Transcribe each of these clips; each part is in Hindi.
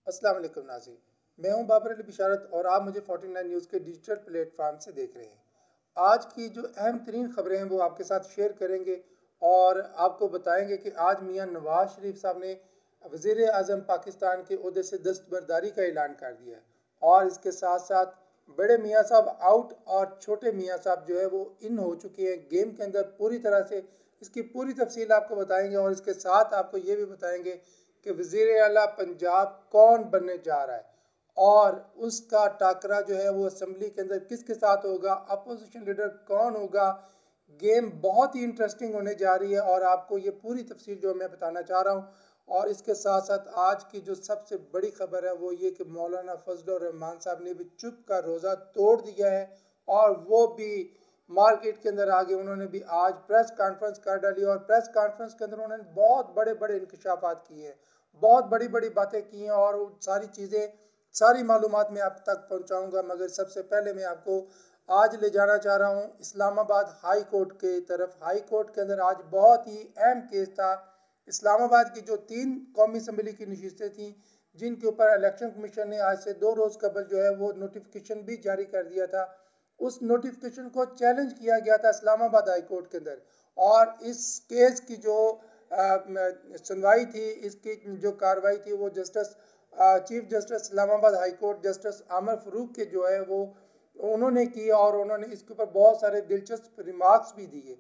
अस्सलाम वालेकुम नाज़रीन, मैं हूं बाबर अली बिशारत और आप मुझे 49 न्यूज़ के डिजिटल प्लेटफॉर्म से देख रहे हैं। आज की जो अहम तरीन खबरें हैं वो आपके साथ शेयर करेंगे और आपको बताएंगे कि आज मियां नवाज शरीफ साहब ने वज़ीर आज़म पाकिस्तान के ओहदे से दस्तबरदारी का ऐलान कर दिया है और इसके साथ साथ बड़े मियाँ साहब आउट और छोटे मियाँ साहब जो है वो इन हो चुके हैं गेम के अंदर पूरी तरह से। इसकी पूरी तफसील आपको बताएंगे और इसके साथ आपको ये भी बताएंगे कि वज़ीर आला पंजाब कौन बनने जा रहा है और उसका टाकरा जो है वो असम्बली के अंदर किसके साथ होगा, अपोजिशन लीडर कौन होगा। गेम बहुत ही इंटरेस्टिंग होने जा रही है और आपको ये पूरी तफसील जो मैं बताना चाह रहा हूँ। और इसके साथ साथ आज की जो सबसे बड़ी खबर है वो ये कि मौलाना फजल रहमान साहब ने भी चुप का रोज़ा तोड़ दिया है और वो भी मार्केट के अंदर आ गए। उन्होंने भी आज प्रेस कॉन्फ्रेंस कर डाली और प्रेस कॉन्फ्रेंस के अंदर उन्होंने बहुत बड़े बड़े इंकशाफात किए हैं, बहुत बड़ी बड़ी बातें की हैं और सारी चीज़ें सारी मालूमात मैं आप तक पहुंचाऊंगा। मगर सबसे पहले मैं आपको आज ले जाना चाह रहा हूं इस्लामाबाद हाई कोर्ट के तरफ। हाई कोर्ट के अंदर आज बहुत ही अहम केस था। इस्लामाबाद की जो 3 कौमी असम्बली की नशिस्तें थीं जिनके ऊपर इलेक्शन कमीशन ने आज से 2 रोज़ कबल जो है वो नोटिफिकेशन भी जारी कर दिया था, उस नोटिफिकेशन को चैलेंज किया गया था इस्लामाबाद हाई कोर्ट के अंदर। और इस केस की जो सुनवाई थी, इसकी जो कार्रवाई थी वो justice chief justice Islamabad high court justice आमर फरूक के जो है वो उन्होंने की और उन्होंने इसके ऊपर बहुत सारे दिलचस्प रिमार्क्स भी दिए।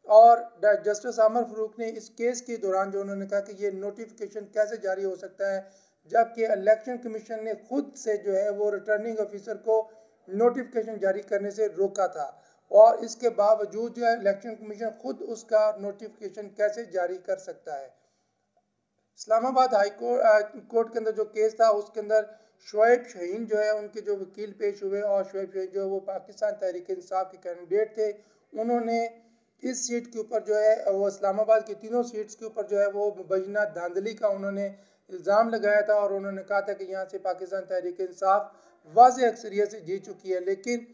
और जस्टिस आमर फरूक ने इस केस के दौरान जो उन्होंने कहा कि ये नोटिफिकेशन कैसे जारी हो सकता है जबकि इलेक्शन कमीशन ने खुद से जो है वो रिटर्निंग ऑफिसर को नोटिफिकेशन जारी करने से रोका था और इसके बावजूद जो है इलेक्शन कमीशन खुद उसका नोटिफिकेशन कैसे जारी कर सकता है। इस्लामाबाद हाई कोर्ट के अंदर जो केस था उसके अंदर शुएब शहीन जो है उनके जो वकील पेश हुए और शुएब शहीन जो है वो पाकिस्तान तहरीक इंसाफ के कैंडिडेट थे। उन्होंने इस सीट के ऊपर जो है वो इस्लामाबाद की तीनों सीट्स के ऊपर जो है वो मुबैना धांधली का उन्होंने इल्ज़ाम लगाया था और उन्होंने कहा था कि यहाँ से पाकिस्तान तहरीक इंसाफ वाज़ेह अक्सरियत से जीत चुकी है। लेकिन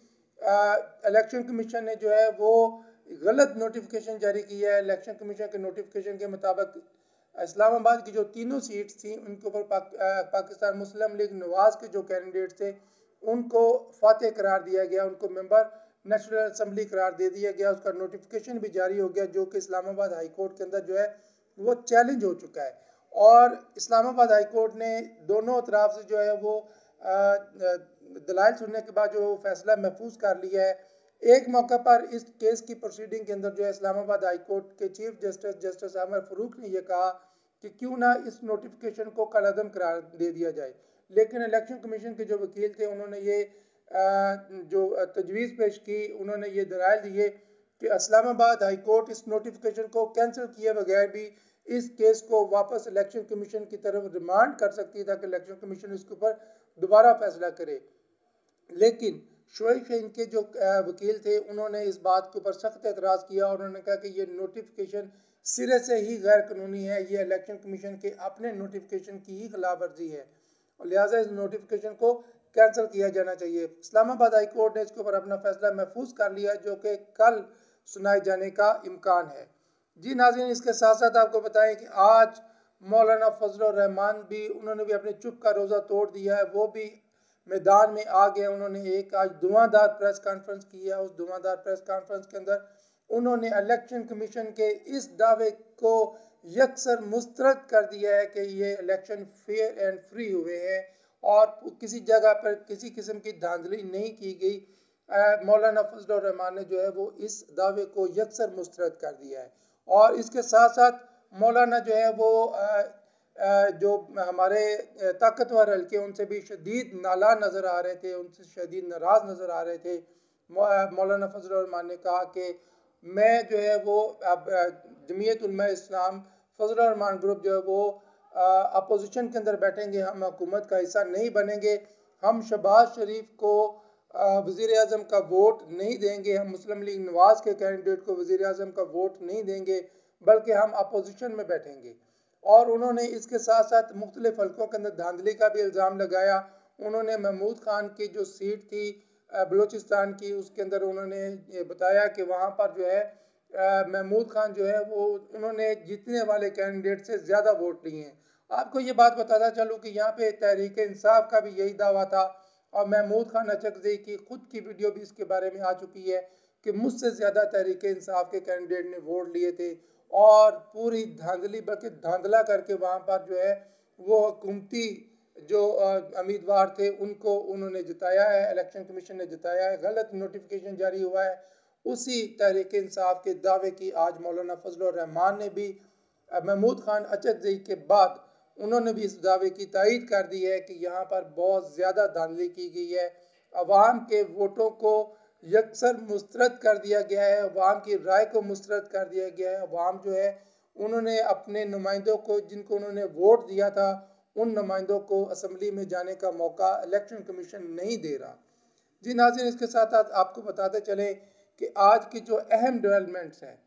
इलेक्शन कमीशन ने जो है वो गलत नोटिफिकेशन जारी किया है। इलेक्शन कमीशन के नोटिफिकेशन के मुताबिक इस्लामाबाद की जो तीनों सीट्स थी उनके ऊपर पाकिस्तान मुस्लिम लीग नवाज के जो कैंडिडेट थे उनको फातेह करार दिया गया, उनको मेंबर नेशनल असम्बली करार दे दिया गया। उसका नोटिफिकेशन भी जारी हो गया जो कि इस्लामाबाद हाई कोर्ट के अंदर जो है वो चैलेंज हो चुका है। और इस्लामाबाद हाई कोर्ट ने दोनों तरफ से जो है वो दलाइल सुनने के बाद जो फैसला महफूज कर लिया है। एक मौका पर इस केस की प्रोसीडिंग के अंदर जो है इस्लामाबाद हाई कोर्ट के चीफ जस्टिस जस्टिस आमर फरूक ने यह कहा कि क्यों ना इस नोटिफिकेशन को कलअदम करार दे दिया जाए। लेकिन इलेक्शन कमीशन के जो वकील थे उन्होंने ये जो तजवीज़ पेश की, उन्होंने ये दलाइल दिए कि इस्लामाबाद हाई कोर्ट इस नोटिफिकेशन को कैंसिल किए बगैर भी इस केस को वापस इलेक्शन कमीशन की तरफ रिमांड कर सकती है ताकि इलेक्शन कमीशन इसके ऊपर दोबारा फैसला करे। लेकिन शोएब शहीन के जो वकील थे उन्होंने इस बात के ऊपर सख्त एतराज़ किया और उन्होंने कहा कि ये नोटिफिकेशन सिरे से ही गैर कानूनी है, ये इलेक्शन कमीशन के अपने नोटिफिकेशन की ही खिलाफ वर्जी है और लिहाजा इस नोटिफिकेशन को कैंसिल किया जाना चाहिए। इस्लामाबाद हाई कोर्ट ने इसके ऊपर अपना फैसला महफूज कर लिया जो कि कल सुनाए जाने का इम्कान है। जी नाज़रीन, इसके साथ साथ आपको बताएं कि आज मौलाना फजल रहमान भी उन्होंने भी अपने चुप का रोज़ा तोड़ दिया है, वो भी मैदान में आ गए। उन्होंने एक आज धुआंधार प्रेस कॉन्फ्रेंस की है। उस धुआंधार प्रेस कॉन्फ्रेंस के अंदर उन्होंने इलेक्शन कमीशन के इस दावे को यकसर मुस्तरद कर दिया है कि ये इलेक्शन फेयर एंड फ्री हुए हैं और किसी जगह पर किसी किस्म की धांधली नहीं की गई। मौलाना फजल रहमान ने जो है वो इस दावे को यकसर मुस्तरद कर दिया है। और इसके साथ साथ मौलाना जो है वो जो हमारे ताकतवर हल्के उनसे भी शदीद नाला नज़र आ रहे थे, उनसे शदीद नाराज़ नज़र आ रहे थे। मौलाना फजल रहमान ने कहा कि मैं जो है वो अब जमीयत उलमा इस्लाम फजल रहमान ग्रुप जो है वो अपोजिशन के अंदर बैठेंगे, हम हुकूमत का हिस्सा नहीं बनेंगे। हम शहबाज शरीफ को वज़ीर आज़म का वोट नहीं देंगे, हम मुस्लिम लीग नवाज के कैंडिडेट को वज़ीर आज़म का वोट नहीं देंगे बल्कि हम अपोजिशन में बैठेंगे। और उन्होंने इसके साथ साथ मुख्तलिफ हल्कों के अंदर धांधली का भी इल्ज़ाम लगाया। उन्होंने महमूद खान की जो सीट थी बलूचिस्तान की, उसके अंदर उन्होंने ये बताया कि वहाँ पर जो है महमूद खान जो है वो उन्होंने जीतने वाले कैंडिडेट से ज़्यादा वोट लिए हैं आपको ये बात बताता चलूँ कि यहाँ पे तहरीक इंसाफ का भी यही दावा था और महमूद खान अचकज़ई की खुद की वीडियो भी इसके बारे में आ चुकी है कि मुझसे ज़्यादा तहरीक इंसाफ के कैंडिडेट ने वोट लिए थे और पूरी धांधली बल्कि धांधला करके वहाँ पर जो है वो हुकूमती जो उम्मीदवार थे उनको उन्होंने जिताया है, इलेक्शन कमीशन ने जिताया है, गलत नोटिफिकेशन जारी हुआ है। उसी तहरीक इंसाफ के दावे की आज मौलाना फजल रहमान ने भी महमूद खान अचकज़ई के बाद उन्होंने भी इस दावे की तायीद कर दी है कि यहाँ पर बहुत ज़्यादा धांधली की गई है, अवाम के वोटों को यकसर मुस्तरद कर दिया गया है, अवाम की राय को मुस्तरद कर दिया गया है। अवाम जो है उन्होंने अपने नुमाइंदों को जिनको उन्होंने वोट दिया था उन नुमाइंदों को असम्बली में जाने का मौका इलेक्शन कमीशन नहीं दे रहा। जी नाज़रीन, इसके साथ साथ आपको बताते चले कि आज की जो अहम डेवलपमेंट्स हैं,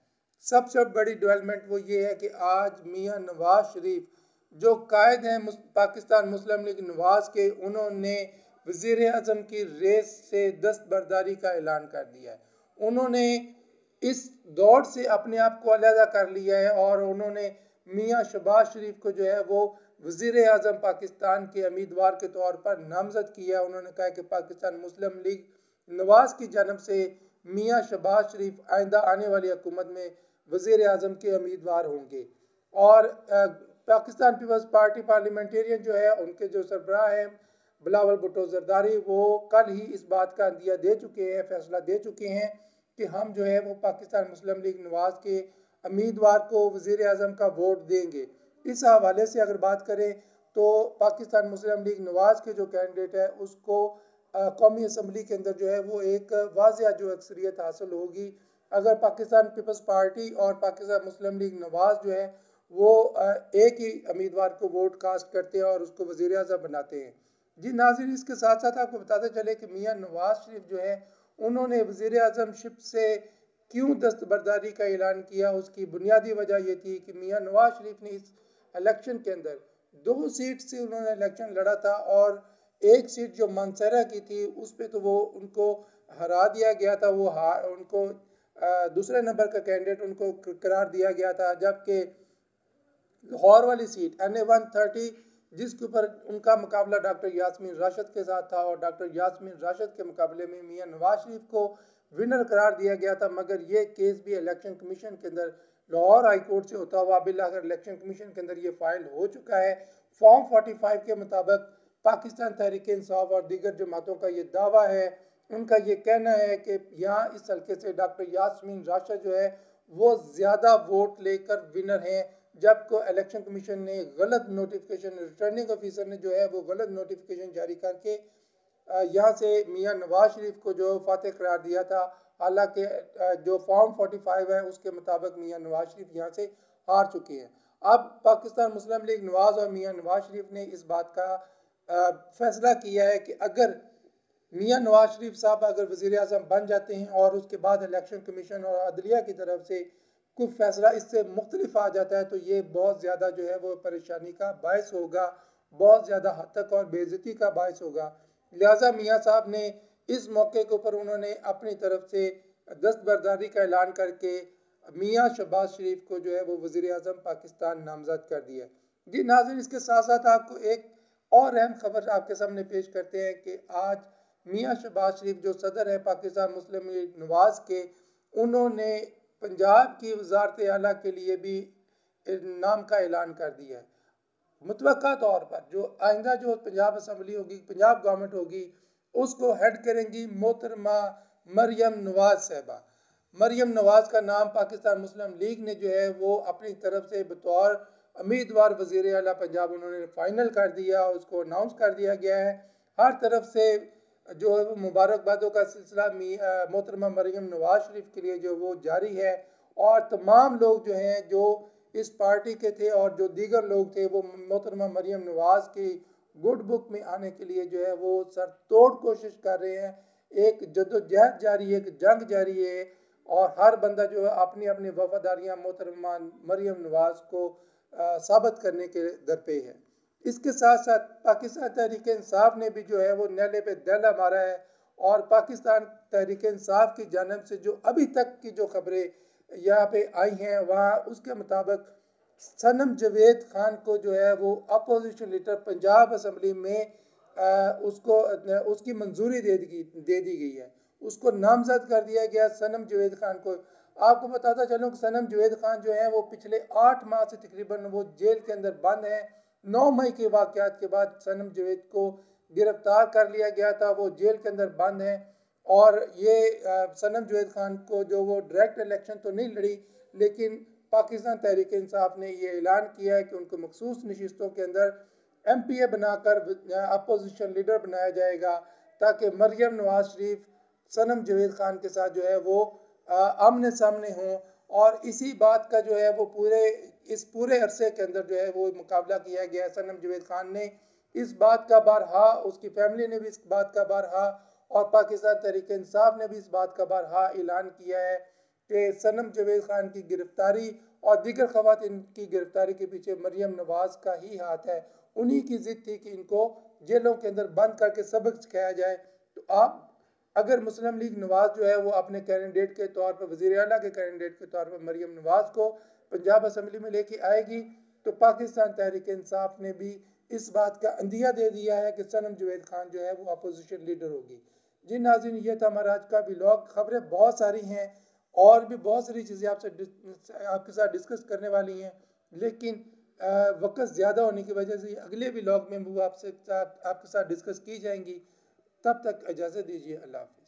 सबसे बड़ी डेवलपमेंट वो ये है कि आज मियां नवाज शरीफ जो कायद हैं पाकिस्तान मुस्लिम लीग नवाज के, उन्होंने वज़ीर आज़म की रेस से दस्तबरदारी का ऐलान कर दिया है। उन्होंने इस दौड़ से अपने आप को अलहदा कर लिया है और उन्होंने मियां शहबाज शरीफ को जो है वो वज़ीर आज़म पाकिस्तान के उम्मीदवार के तौर पर नामजद किया। उन्होंने कहा कि पाकिस्तान मुस्लिम लीग नवाज की जानब से मियां शहबाज शरीफ आइंदा आने वाली हुकूमत में वज़ीर आज़म के उम्मीदवार होंगे। और पाकिस्तान पीपल्स पार्टी पार्लियामेंटेरियन जो है उनके जो सरबराह हैं बिलावल भुट्टो जरदारी, वो कल ही इस बात का अंदिया दे चुके हैं, फैसला दे चुके हैं कि हम जो है वो पाकिस्तान मुस्लिम लीग नवाज के उम्मीदवार को वज़ीर आज़म का वोट देंगे। इस हवाले से अगर बात करें तो पाकिस्तान मुस्लिम लीग नवाज के जो कैंडिडेट है उसको कौमी असम्बली के अंदर जो है वो एक वाज़िया जो अक्सरियत हासिल होगी। अगर पाकिस्तान पीपल्स पार्टी और पाकिस्तान मुस्लिम लीग नवाज जो है वो एक ही उम्मीदवार को वोट कास्ट करते हैं और उसको वज़ीर आज़म बनाते हैं। जी नाज़रीन, इसके साथ साथ आपको बताते चले कि मियां नवाज शरीफ जो है उन्होंने वज़ीर आज़मशिप से क्यों दस्तबरदारी का ऐलान किया, उसकी बुनियादी वजह ये थी कि मियां नवाज शरीफ ने इस इलेक्शन के अंदर 2 सीट से उन्होंने इलेक्शन लड़ा था और एक सीट जो मानसरा की थी उस पर तो वो उनको हरा दिया गया था, वो उनको दूसरे नंबर का कैंडिडेट उनको करार दिया गया था। जबकि लाहौर वाली सीट NA 130 जिसके ऊपर उनका मुकाबला डॉक्टर यास्मीन राशिद के साथ था और डॉक्टर यास्मीन राशिद के मुकाबले में मियां नवाज शरीफ को विनर करार दिया गया था, मगर ये केस भी इलेक्शन कमीशन के अंदर लाहौर हाई कोर्ट से होता हुआ बिल आकर इलेक्शन कमीशन के अंदर ये फाइल हो चुका है। फॉर्म 45 के मुताबिक पाकिस्तान तहरीक इंसाफ और दीगर जमातों का ये दावा है, उनका ये कहना है कि यहाँ इस हल्के से डॉक्टर यास्मीन राशिद जो है वो ज़्यादा वोट लेकर विनर हैं, जबकि इलेक्शन कमीशन ने गलत नोटिफिकेशन, रिटर्निंग ऑफिसर ने जो है वो गलत नोटिफिकेशन जारी करके यहाँ से मियां नवाज शरीफ को जो फातह करार दिया था। हालांकि जो फॉर्म 45 है उसके मुताबिक मियां नवाज शरीफ यहाँ से हार चुके हैं। अब पाकिस्तान मुस्लिम लीग नवाज और मियां नवाज शरीफ ने इस बात का फैसला किया है कि अगर मियां नवाज शरीफ साहब अगर वज़ीर आज़म बन जाते हैं और उसके बाद इलेक्शन कमीशन और अदलिया की तरफ से कोई फैसला इससे मुख्तलिफ आ जाता है तो ये बहुत ज़्यादा जो है वो परेशानी का बायस होगा, बहुत ज़्यादा हद तक और बेइज्जती का बायस होगा। लिहाजा मियां साहब ने इस मौके के ऊपर उन्होंने अपनी तरफ से दस्तबरदारी का ऐलान करके मियां शहबाज शरीफ को जो है वो वज़ीर आज़म पाकिस्तान नामजद कर दिया। जी नाज़रीन, इसके साथ साथ आपको एक और अहम खबर आपके सामने पेश करते हैं कि आज मियां शहबाज शरीफ जो सदर है पाकिस्तान मुस्लिम लीग नवाज के, उन्होंने पंजाब की वजारत आला के लिए भी नाम का ऐलान कर दिया है। मुतवक्का तौर पर जो आइंदा जो पंजाब असम्बली होगी, पंजाब गवर्नमेंट होगी, उसको हेड करेंगी मोहतरमा मरियम नवाज साहबा। मरियम नवाज का नाम पाकिस्तान मुस्लिम लीग ने जो है वो अपनी तरफ से बतौर उम्मीदवार वज़ीर आला पंजाब उन्होंने फाइनल कर दिया, उसको अनाउंस कर दिया गया है। हर तरफ से जो है वो मुबारकबादों का सिलसिला मोहतरमा मरियम नवाज शरीफ के लिए जो वो जारी है और तमाम लोग जो हैं जो इस पार्टी के थे और जो दीगर लोग थे वो मोहतरमा मरियम नवाज की गुड बुक में आने के लिए जो है वो सर तोड़ कोशिश कर रहे हैं। एक जद्दोजहद जारी है, एक जंग जारी है और हर बंदा जो है अपनी अपनी वफादारियाँ मोहतरमा मरियम नवाज को साबित करने के दर पे है। इसके साथ साथ पाकिस्तान तहरीक इंसाफ ने भी जो है वो नैले पे दला मारा है और पाकिस्तान तहरीक इंसाफ की जानब से जो अभी तक की जो खबरें यहाँ पे आई हैं वहाँ उसके मुताबिक सनम जावेद खान को जो है वो अपोजिशन लीडर पंजाब असम्बली में उसको उसकी मंजूरी दे दी गई है, उसको नामजद कर दिया गया सनम जावेद खान को। आपको बताता चलूँ कि सनम जावेद खान जो है वो पिछले 8 माह से तकरीबन वो जेल के अंदर बंद है। 9 मई के वाक़यात के बाद सनम जावेद को गिरफ्तार कर लिया गया था, वो जेल के अंदर बंद है। और ये सनम जावेद खान को जो वो डायरेक्ट इलेक्शन तो नहीं लड़ी, लेकिन पाकिस्तान तहरीक इंसाफ ने ये ऐलान किया है कि उनको मखसूस नशिस्तों के अंदर MPA बनाकर अपोजिशन लीडर बनाया जाएगा, ताकि मरियम नवाज शरीफ सनम जावेद खान के साथ जो है वो आमने सामने हों। और इसी बात का जो है वो इस पूरे अरसे के अंदर जो है वो मुकाबला किया गया। सनम जावेद खान ने इस बात का बारहा, उसकी फैमिली ने भी इस बात का बारहा, और पाकिस्तान तहरीक इंसाफ ने भी इस बात का बारहा ऐलान किया है कि सनम जावेद खान की गिरफ्तारी और दीगर खवातीन की गिरफ्तारी के पीछे मरियम नवाज का ही हाथ है। उन्हीं की जिद थी कि इनको जेलों के अंदर बंद करके सबक सिखाया जाए। तो आप अगर मुस्लिम लीग नवाज जो है वो अपने कैंडिडेट के तौर पर, वज़ीर आला के कैंडिडेट के तौर पर मरियम नवाज को पंजाब असम्बली में लेके आएगी, तो पाकिस्तान तहरीक इंसाफ ने भी इस बात का अंदिया दे दिया है कि सनम जावेद खान जो है वो अपोजिशन लीडर होगी। जी नाज़रीन, ये था हमारा आज का व्लॉग। खबरें बहुत सारी हैं और भी बहुत सारी चीज़ें आपके साथ डिस्कस करने वाली हैं, लेकिन वक्त ज़्यादा होने की वजह से अगले व्लॉग में वो आपके साथ डिस्कस की जाएंगी। तब तक इजाज़त दीजिए। अल्लाह हाफ़िज़।